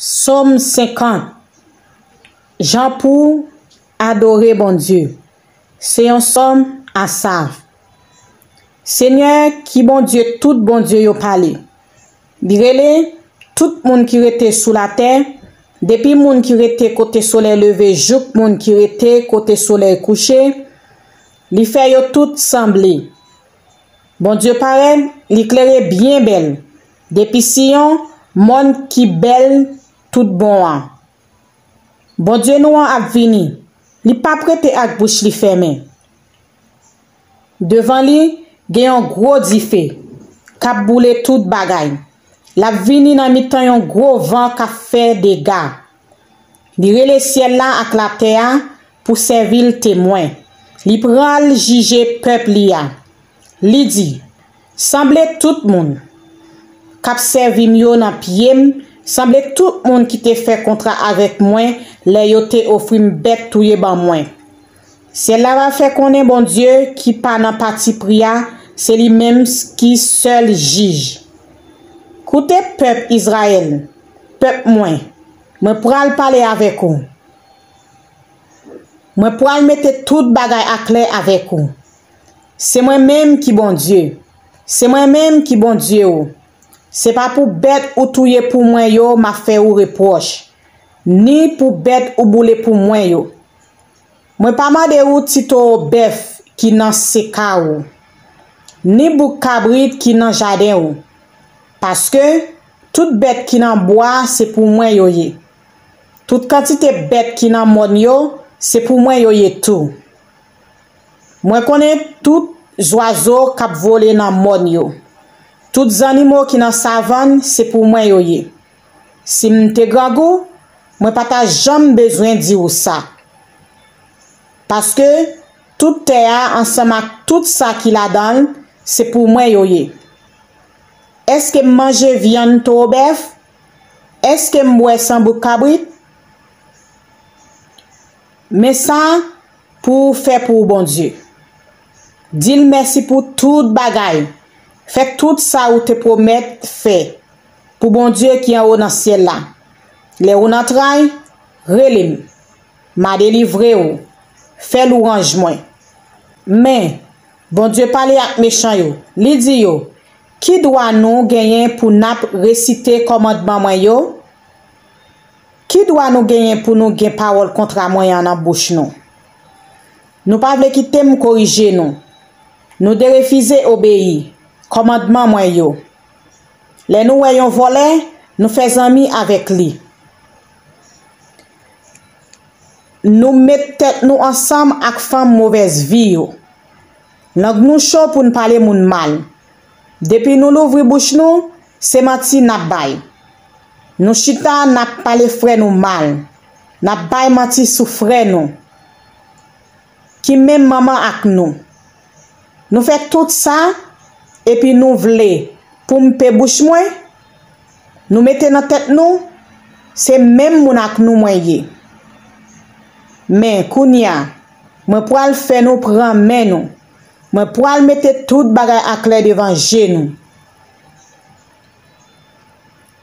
Somme 50. Jean pour adorer bon Dieu. C'est un somme à ça. Seigneur qui bon Dieu, tout bon Dieu yo parlé. Direle tout monde qui était sous la terre, depuis monde qui était côté soleil levé, jouk monde qui était côté soleil couché, li fait yo tout semblé. Bon Dieu paraît, l'éclairé bien belle. Depuis Sion, monde qui belle tout bon an. Bon Dieu nous a vini. Li pas prêté ak bouche li fermé. Devant li, gen un gros difé. K'ap boule tout bagay. La vini nan mitan yon gros vent ka fait dégâts. Li rele ciel là ak la terre pour servir témoin. Li pral juger peuple li a. Li di, semble tout moun k'ap servi yo nan piem, semble tout moun qui te fait contrat avec moi, les yo te offri bête touye ban moi. C'est là va fait qu'on est bon Dieu qui pas nan parti pria, c'est lui même qui seul juge. Écoutez peuple Israël, peuple moi pral parler avec vous. Moi pral mettre tout bagay à clair avec vous. C'est moi-même qui bon Dieu. C'est moi-même qui bon Dieu. C'est pas pour bête ou touye pour moi yo m'a fait ou reproche. Ni pour bête ou boule pour moi yo. Moi pas mande ou tito bœuf qui nan seka ou. Ni bou cabrit qui nan jardin ou. Parce que toute bête qui nan bois c'est pour moi yo ye. Toute quantité bête qui nan mon yo c'est pour moi yo ye tout. Moi connais tout oiseaux qui volé dans mon yo. Tous animaux qui dans savane c'est pour moi yo ye. Si m'te grand goût, moi pas jamais besoin dire ça. Parce que toute terre ensemble avec tout ça qui la donne, c'est pour moi yo ye. Est-ce que manger viande to bœuf? Est-ce que m'boire sang bou cabrit? Mais ça pour faire pour bon Dieu. Dis merci pour tout bagay. Fait tout ça ou te promet fait. Pour bon Dieu qui est en haut dans le ciel là. Les ou nan traille, relim. M'a délivré ou. Fait louange moi. Mais, bon Dieu parle avec méchant yo. Li di yo, qui doit nous gagner pour nap réciter commandement moi yo? Qui doit nous gagner pour nous gagner parole contre moi en bouche nous? Nous pas vle quitter me corriger nous. Nous de refuser obéir. Commandement moi yo. Les nous voyons voler, nous faisons amis avec lui. Nous mettons nous ensemble avec femme mauvaise vie yo. Langue nous chaud pour nous parler moun mal. Depuis nous l'ouvrir bouche nous, c'est menti n'a bay. Nous chita n'a parler frère nous mal. N'a bay menti sou frère nous. Qui même maman ak nous. Nous fait tout ça et puis nous vle pour m'pe bouche moi. Nous mettez dans tête nous, c'est même moun ak nous moyen. Mais kounya, moi pral faire nous prendre main nous. Moi pral mettre tout bagay à clair devant genou.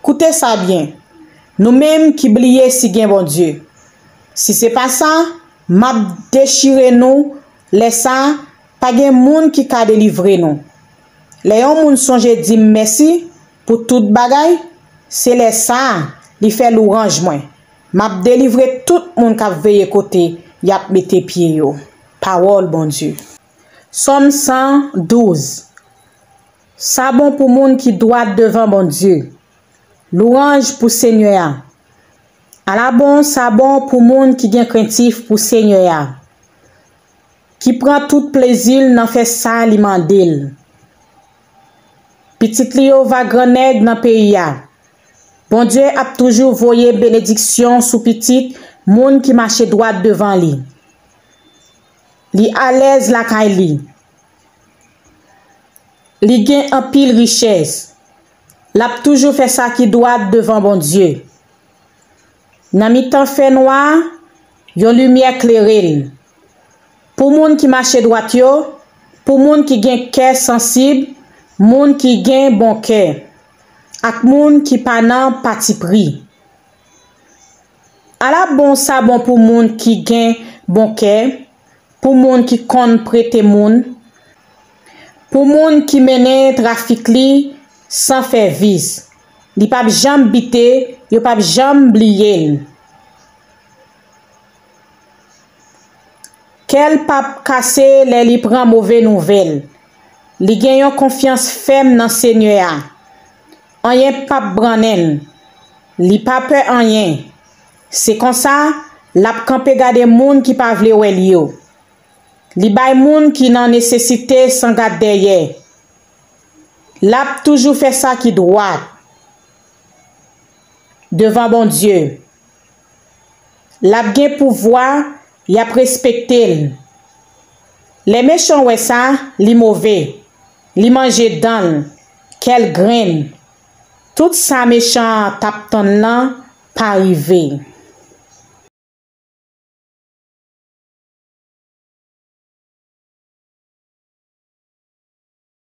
Écoutez ça bien. Nous même qui blier si gen bon Dieu. Si c'est pas ça, m'a déchiré nous, laisse ça, pas gen moun qui ka délivrer nous. Les yon moun songe di merci pour tout bagay, c'est les ça, li fait louange moi. M'a délivré tout moun ka veille côté, y a mette pied yo. Parole bon Dieu. Somme 112. Ça bon pour moun qui doit devant bon Dieu. Louange pour Seigneur. À la bon, ça bon pour moun qui gen craintif pour Seigneur. Qui prend tout plaisir dans fait ça li mandel. Petit Lio va grenègue dans pays a. Bon Dieu a toujours voyé bénédiction sous petit moun qui marche droit devant lui. Li à l'aise la kay li. Li gen en pile richesse. L'a toujours fait ça qui doit devant bon Dieu. Nan mi temps fait noir, yon lumière clairel. Pour moun qui marche droit yo, pour moun qui gen cœur sensible, moun qui gen bon cœur, ak moun qui pa nan parti pris. À la bon ça bon pour moun qui gagne bon cœur, pour moun qui compte prêter moun, pour moun qui mène trafic li sans faire vis. Li pa jam bité, yo pa jam bliye. Quel pape cassé les li prend mauvais nouvelle. Li gen yon confiance ferme dans Seigneur. Rien pape branen. Li pa peur rien. C'est comme ça, l'a campé gade moun qui pa vle wè li yo. Li bay moun qui nan nécessité sans garde derrière. L'a toujours fait ça qui droit. Devant bon Dieu. L'a gen pouvoir, y a respecté. Les méchants ouais ça, li mauvais. Li manger dan, quel grain. Tout ça méchant tap ton là, pas arrivé.